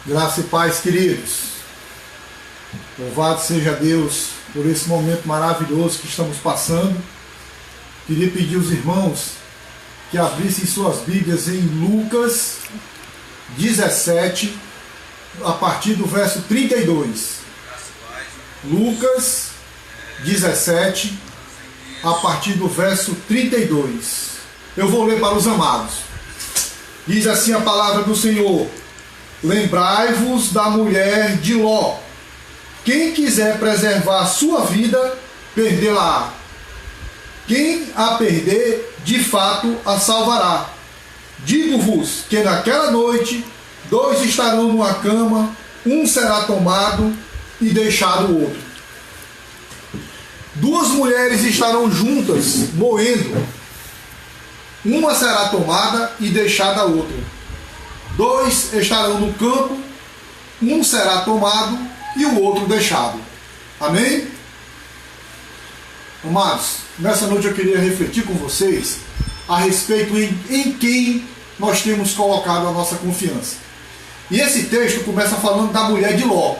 Graça e paz, queridos. Louvado seja Deus por esse momento maravilhoso que estamos passando. Queria pedir aos irmãos que abrissem suas Bíblias em Lucas 17, a partir do verso 32. Lucas 17, a partir do verso 32. Eu vou ler para os amados. Diz assim a palavra do Senhor: lembrai-vos da mulher de Ló. Quem quiser preservar a sua vida, perdê-la-á. Quem a perder, de fato a salvará. Digo-vos que naquela noite, dois estarão numa cama, um será tomado e deixado o outro. Duas mulheres estarão juntas, moendo. Uma será tomada e deixada a outra. Dois estarão no campo, um será tomado e o outro deixado. Amém? Amados, nessa noite eu queria refletir com vocês a respeito em quem nós temos colocado a nossa confiança. E esse texto começa falando da mulher de Ló.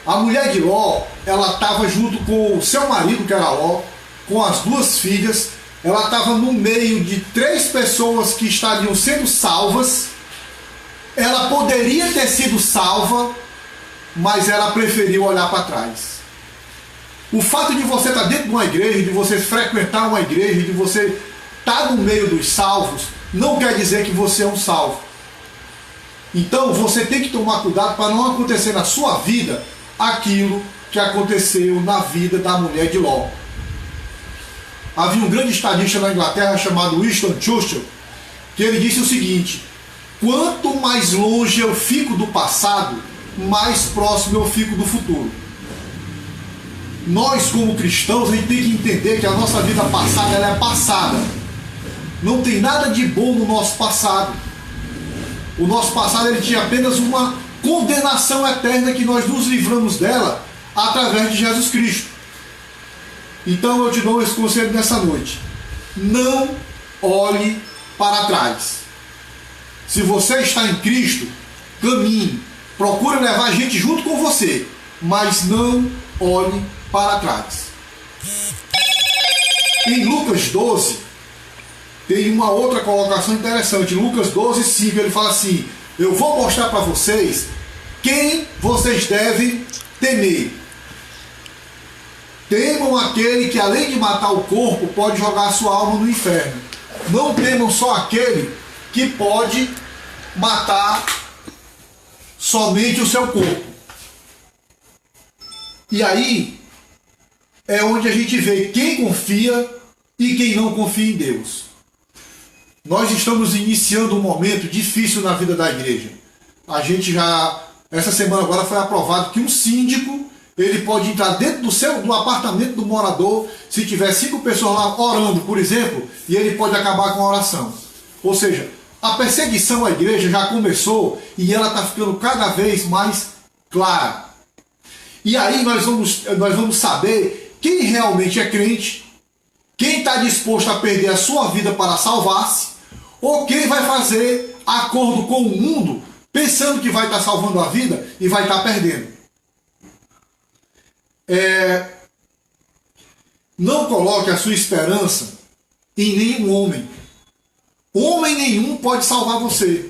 A mulher de Ló, ela estava junto com o seu marido, que era Ló, com as duas filhas. Ela estava no meio de 3 pessoas que estariam sendo salvas. Ela poderia ter sido salva, mas ela preferiu olhar para trás. O fato de você estar dentro de uma igreja, de você frequentar uma igreja, de você estar no meio dos salvos, não quer dizer que você é um salvo. Então você tem que tomar cuidado para não acontecer na sua vida aquilo que aconteceu na vida da mulher de Ló. Havia um grande estadista na Inglaterra chamado Winston Churchill, que ele disse o seguinte: quanto mais longe eu fico do passado, mais próximo eu fico do futuro. Nós, como cristãos, a gente tem que entender que a nossa vida passada, ela é passada. Não tem nada de bom no nosso passado. O nosso passado, ele tinha apenas uma condenação eterna, que nós nos livramos dela através de Jesus Cristo. Então eu te dou esse conselho nessa noite: não olhe para trás. Se você está em Cristo, caminhe, procure levar gente junto com você, mas não olhe para trás. Em Lucas 12, tem uma outra colocação interessante. Em Lucas 12, 5, ele fala assim: eu vou mostrar para vocês quem vocês devem temer. Temam aquele que, além de matar o corpo, pode jogar a sua alma no inferno. Não temam só aquele que pode matar somente o seu corpo. E aí é onde a gente vê quem confia e quem não confia em Deus. Nós estamos iniciando um momento difícil na vida da igreja. A gente já, essa semana agora, foi aprovado que um síndico, ele pode entrar dentro do apartamento do morador, se tiver 5 pessoas lá orando, por exemplo, e ele pode acabar com a oração. Ou seja, a perseguição à igreja já começou e ela está ficando cada vez mais clara. E aí nós vamos saber quem realmente é crente, quem está disposto a perder a sua vida para salvar-se, ou quem vai fazer acordo com o mundo, pensando que vai estar salvando a vida e vai estar perdendo. Não coloque a sua esperança em nenhum homem. Homem nenhum pode salvar você.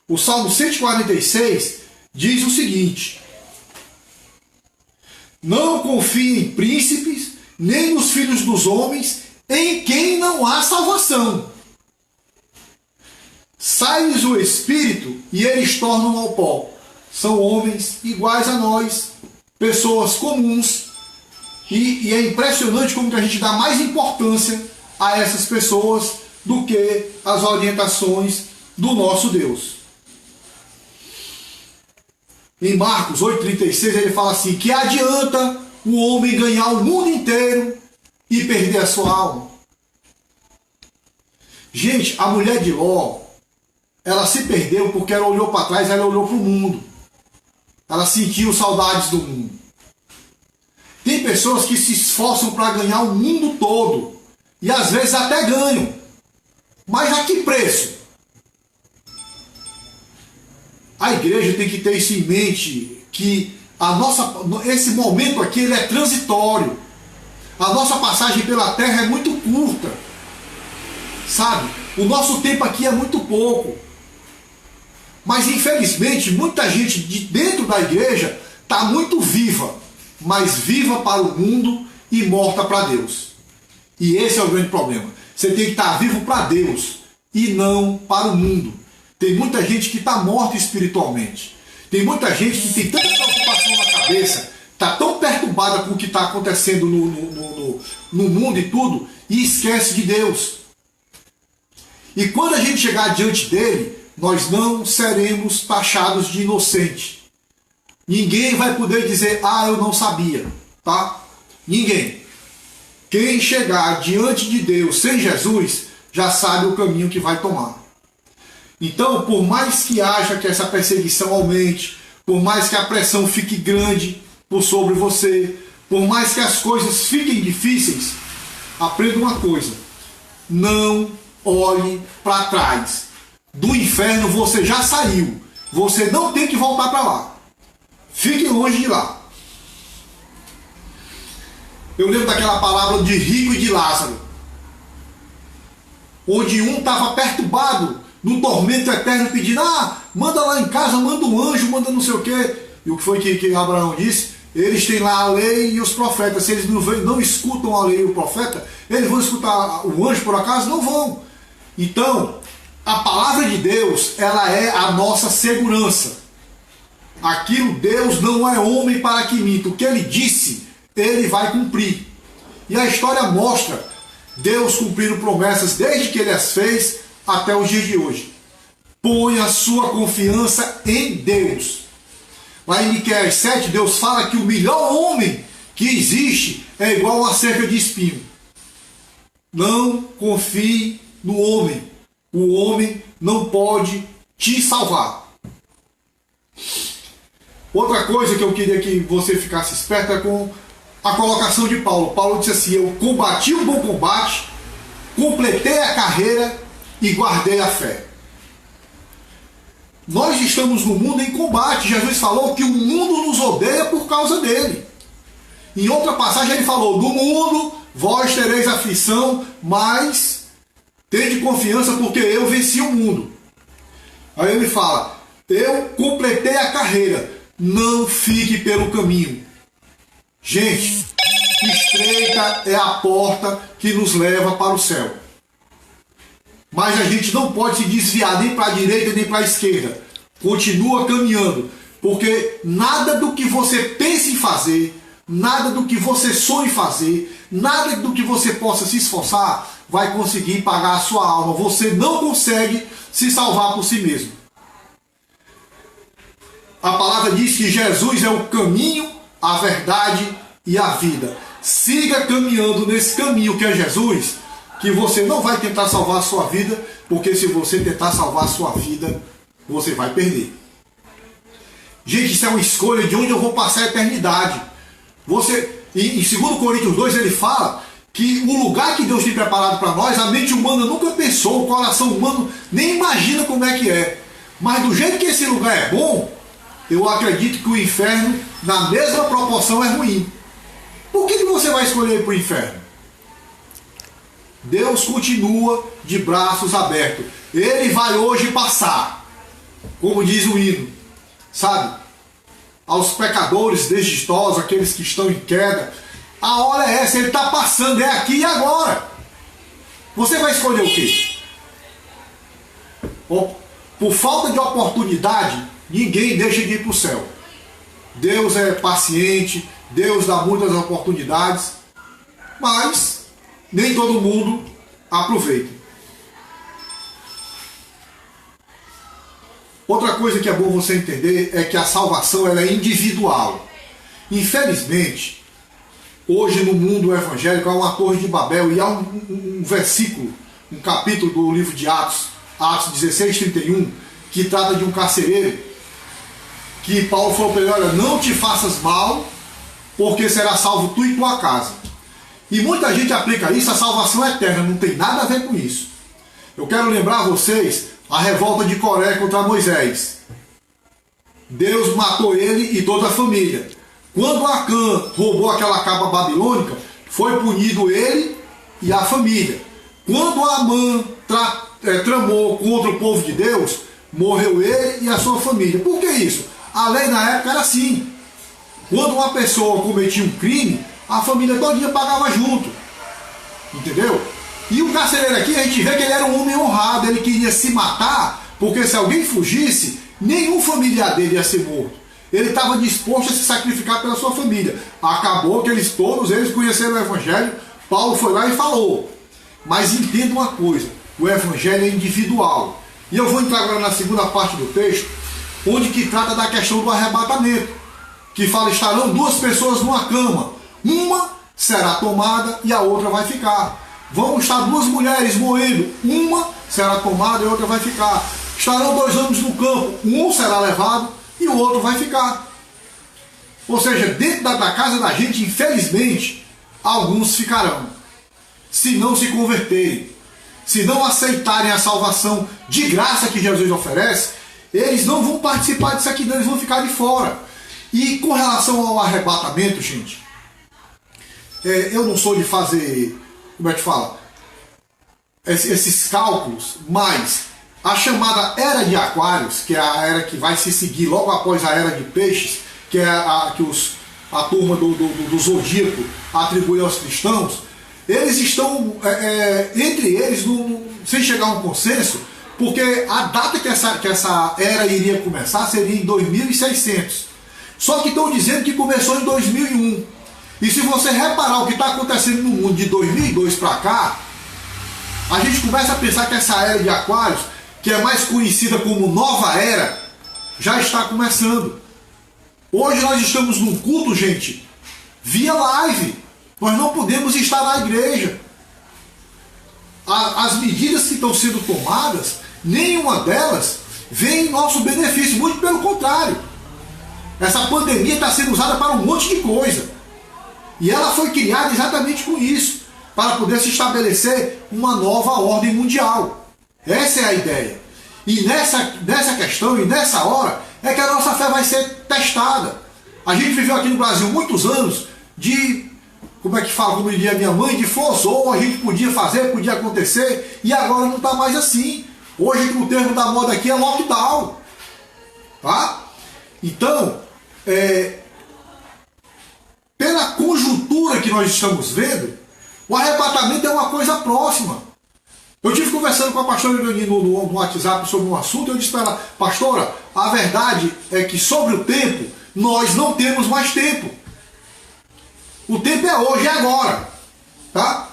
O Salmo 146 diz o seguinte: não confie em príncipes, nem nos filhos dos homens, em quem não há salvação. Sai-lhes o espírito e eles tornam ao pó. São homens iguais a nós, pessoas comuns, e é impressionante como que a gente dá mais importância a essas pessoas do que as orientações do nosso Deus. Em Marcos 8,36 ele fala assim: que adianta o homem ganhar o mundo inteiro e perder a sua alma? Gente, a mulher de Ló, ela se perdeu porque ela olhou para trás, ela olhou para o mundo. Ela sentiu saudades do mundo. Tem pessoas que se esforçam para ganhar o mundo todo, e às vezes até ganham. Mas a que preço? A igreja tem que ter isso em mente, que esse momento aqui ele é transitório. A nossa passagem pela terra é muito curta. Sabe? O nosso tempo aqui é muito pouco. Mas infelizmente muita gente de dentro da igreja está muito viva, mas viva para o mundo e morta para Deus. E esse é o grande problema. Você tem que estar vivo para Deus e não para o mundo. Tem muita gente que está morta espiritualmente. Tem muita gente que tem tanta preocupação na cabeça, está tão perturbada com o que está acontecendo no mundo e tudo, e esquece de Deus. E quando a gente chegar diante dele, nós não seremos taxados de inocente. Ninguém vai poder dizer, eu não sabia, tá? Ninguém. Quem chegar diante de Deus sem Jesus, já sabe o caminho que vai tomar. Então, por mais que haja que essa perseguição aumente, por mais que a pressão fique grande por sobre você, por mais que as coisas fiquem difíceis, aprenda uma coisa: não olhe para trás. Do inferno você já saiu. Você não tem que voltar para lá. Fique longe de lá. Eu lembro daquela palavra de rico e de Lázaro, onde um estava perturbado no tormento eterno, pedindo, manda lá em casa, manda um anjo, manda não sei o quê. E o que foi que Abraão disse? Eles têm lá a lei e os profetas. Se eles não escutam a lei e o profeta, eles vão escutar o anjo por acaso? Não vão. Então, a palavra de Deus, ela é a nossa segurança. Aquilo, Deus não é homem para que minta. O que ele disse, ele vai cumprir. E a história mostra Deus cumprindo promessas desde que ele as fez até os dias de hoje. Ponha a sua confiança em Deus. Lá em Miqueias 7, Deus fala que o melhor homem que existe é igual a uma cerca de espinho. Não confie no homem. O homem não pode te salvar. Outra coisa que eu queria que você ficasse esperto é com a colocação de Paulo. Paulo disse assim: eu combati o bom combate, completei a carreira e guardei a fé. Nós estamos no mundo em combate. Jesus falou que o mundo nos odeia por causa dele. Em outra passagem ele falou: no mundo vós tereis aflição, mas tende confiança porque eu venci o mundo. Aí ele fala: eu completei a carreira, não fique pelo caminho. Gente, estreita é a porta que nos leva para o céu. Mas a gente não pode se desviar nem para a direita nem para a esquerda. Continua caminhando, porque nada do que você pense em fazer, nada do que você sonhe fazer, nada do que você possa se esforçar vai conseguir pagar a sua alma. Você não consegue se salvar por si mesmo. A palavra diz que Jesus é o caminho, a verdade e a vida. Siga caminhando nesse caminho que é Jesus, que você não vai tentar salvar a sua vida, porque se você tentar salvar a sua vida, você vai perder. Gente, isso é uma escolha de onde eu vou passar a eternidade. Em 2 Coríntios 2 ele fala que o lugar que Deus tem preparado para nós, a mente humana nunca pensou, o coração humano nem imagina como é que é. Mas do jeito que esse lugar é bom, eu acredito que o inferno, na mesma proporção, é ruim. Por que você vai escolher ir para o inferno? Deus continua de braços abertos. Ele vai hoje passar, como diz o hino, sabe? Aos pecadores desdichosos, aqueles que estão em queda, a hora é essa, ele está passando, é aqui e agora. Você vai escolher o quê? Por falta de oportunidade, ninguém deixa de ir para o céu. Deus é paciente, Deus dá muitas oportunidades, mas nem todo mundo aproveita. Outra coisa que é bom você entender é que a salvação ela é individual. Infelizmente, hoje no mundo evangélico há uma torre de Babel e há um versículo, um capítulo do livro de Atos, Atos 16:31, que trata de um carcereiro, que Paulo falou para ele: olha, não te faças mal, porque será salvo tu e tua casa. E muita gente aplica isso, a salvação eterna, não tem nada a ver com isso. Eu quero lembrar a vocês a revolta de Coré contra Moisés. Deus matou ele e toda a família. Quando Acã roubou aquela capa babilônica, foi punido ele e a família. Quando Amã tramou contra o povo de Deus, morreu ele e a sua família. Por que isso? A lei na época era assim. Quando uma pessoa cometia um crime, a família todinha pagava junto. Entendeu? E o carcereiro aqui, a gente vê que ele era um homem honrado, ele queria se matar, porque se alguém fugisse, nenhum familiar dele ia ser morto. Ele estava disposto a se sacrificar pela sua família. Acabou que todos eles conheceram o Evangelho, Paulo foi lá e falou. Mas entenda uma coisa, o Evangelho é individual. E eu vou entrar agora na segunda parte do texto, onde que trata da questão do arrebatamento, que fala, estarão duas pessoas numa cama, uma será tomada e a outra vai ficar. Vão estar duas mulheres moendo, uma será tomada e a outra vai ficar. Estarão dois homens no campo, um será levado e o outro vai ficar. Ou seja, dentro da casa da gente, infelizmente, alguns ficarão, se não se converterem, se não aceitarem a salvação de graça que Jesus oferece, eles não vão participar disso aqui, não, eles vão ficar de fora. E com relação ao arrebatamento, gente, eu não sou de fazer, como é que fala, esses cálculos, mas a chamada Era de Aquários, que é a era que vai se seguir logo após a Era de Peixes, que é a turma do Zodíaco atribui aos cristãos, eles estão, entre eles, sem chegar a um consenso, porque a data que essa era iria começar seria em 2600. Só que estão dizendo que começou em 2001. E se você reparar o que está acontecendo no mundo de 2002 para cá, a gente começa a pensar que essa Era de Aquários, que é mais conhecida como Nova Era, já está começando. Hoje nós estamos num culto, gente, via live. Nós não podemos estar na igreja. As medidas que estão sendo tomadas, nenhuma delas vem em nosso benefício, muito pelo contrário. Essa pandemia está sendo usada para um monte de coisa. E ela foi criada exatamente com isso, para poder se estabelecer uma nova ordem mundial. Essa é a ideia. E nessa questão e nessa hora é que a nossa fé vai ser testada. A gente viveu aqui no Brasil muitos anos de, como é que fala, como diria minha mãe, de força, ou a gente podia fazer, podia acontecer, e agora não está mais assim. Hoje o termo da moda aqui é lockdown. Tá? Então, pela conjuntura que nós estamos vendo, o arrebatamento é uma coisa próxima. Eu estive conversando com a pastora Irani no WhatsApp sobre um assunto, eu disse para ela, pastora, a verdade é que sobre o tempo, nós não temos mais tempo. O tempo é hoje, é agora. Tá?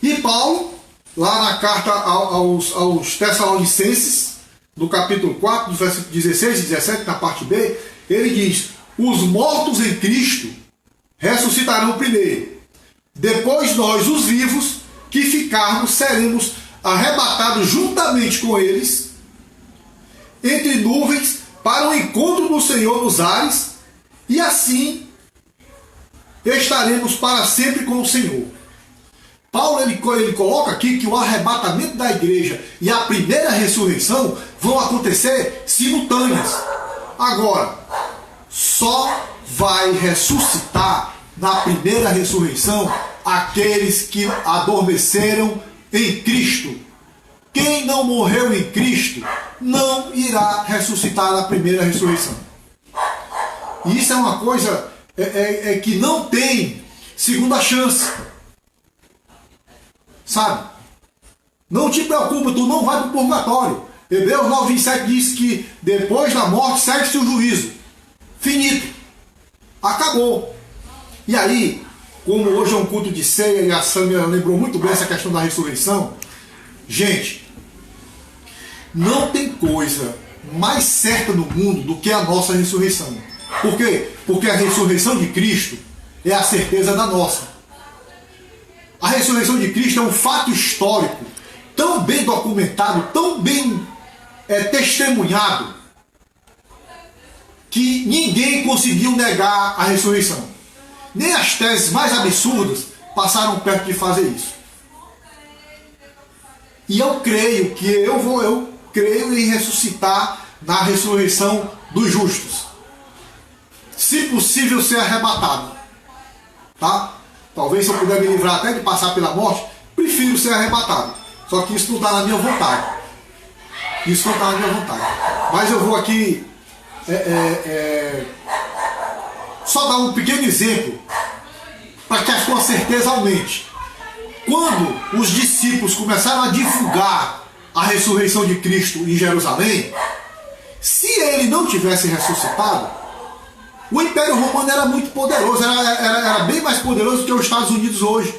E Paulo, lá na carta aos Tessalonicenses, no capítulo 4, dos versículos 16 e 17, na parte B, ele diz, os mortos em Cristo ressuscitarão primeiro. Depois nós, os vivos, que ficarmos, seremos arrebatados juntamente com eles, entre nuvens, para o encontro do Senhor nos ares, e assim estaremos para sempre com o Senhor. Paulo ele coloca aqui que o arrebatamento da igreja e a primeira ressurreição vão acontecer simultâneas. Agora, só vai ressuscitar na primeira ressurreição aqueles que adormeceram em Cristo. Quem não morreu em Cristo não irá ressuscitar na primeira ressurreição. E isso é uma coisa que não tem segunda chance. Sabe? Não te preocupa, tu não vai para o purgatório. Hebreus 9:27 diz que depois da morte segue-se o juízo. Finito. Acabou. E aí, como hoje é um culto de ceia e a Sâmia lembrou muito bem essa questão da ressurreição, gente, não tem coisa mais certa no mundo do que a nossa ressurreição. Por quê? Porque a ressurreição de Cristo é a certeza da nossa. A ressurreição de Cristo é um fato histórico, tão bem documentado, tão bem testemunhado, que ninguém conseguiu negar a ressurreição. Nem as teses mais absurdas passaram perto de fazer isso. E eu creio que eu creio em ressuscitar na ressurreição dos justos. Se possível, ser arrebatado. Tá? Talvez, se eu puder me livrar até de passar pela morte, prefiro ser arrebatado. Só que isso não está na minha vontade. Isso não está na minha vontade. Mas eu vou aqui só dar um pequeno exemplo para que a sua certeza aumente. Quando os discípulos começaram a divulgar a ressurreição de Cristo em Jerusalém, se ele não tivesse ressuscitado, o Império Romano era muito poderoso, era bem mais poderoso que os Estados Unidos hoje.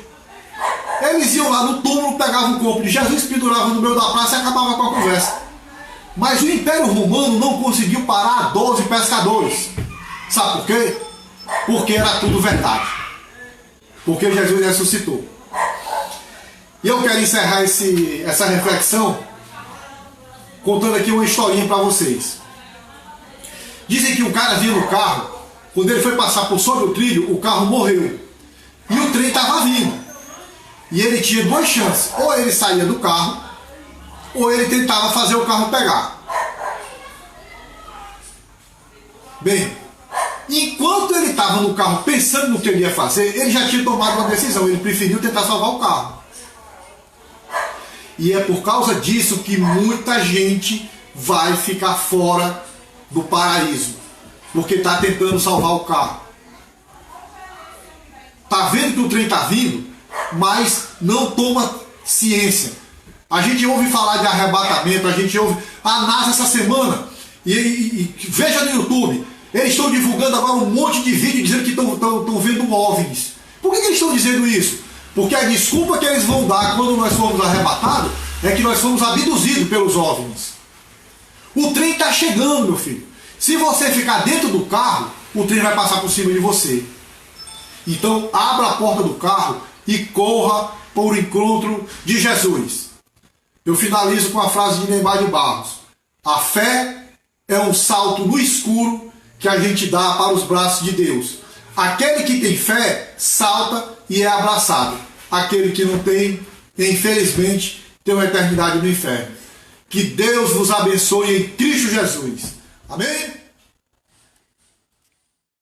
Eles iam lá no túmulo, pegavam o corpo de Jesus, penduravam no meio da praça e acabavam com a conversa. Mas o Império Romano não conseguiu parar 12 pescadores. Sabe por quê? Porque era tudo verdade. Porque Jesus ressuscitou. E eu quero encerrar essa reflexão contando aqui uma historinha para vocês. Dizem que um cara vinha no carro, quando ele foi passar por sobre o trilho, o carro morreu. E o trem estava vindo. E ele tinha duas chances. Ou ele saía do carro, ou ele tentava fazer o carro pegar. Bem, enquanto ele estava no carro pensando no que ele ia fazer, ele já tinha tomado uma decisão. Ele preferiu tentar salvar o carro. E é por causa disso que muita gente vai ficar fora do paraíso, porque está tentando salvar o carro. Está vendo que o trem está vindo, mas não toma ciência. A gente ouve falar de arrebatamento, a gente ouve a NASA essa semana, e veja no YouTube, eles estão divulgando agora um monte de vídeo dizendo que estão vendo OVNIs. Por que eles estão dizendo isso? Porque a desculpa que eles vão dar quando nós formos arrebatados é que nós fomos abduzidos pelos OVNIs. O trem está chegando, meu filho. Se você ficar dentro do carro, o trem vai passar por cima de você. Então, abra a porta do carro e corra por o encontro de Jesus. Eu finalizo com a frase de Neymar de Barros. A fé é um salto no escuro que a gente dá para os braços de Deus. Aquele que tem fé, salta e é abraçado. Aquele que não tem, infelizmente, tem uma eternidade no inferno. Que Deus vos abençoe em Cristo Jesus. Amém?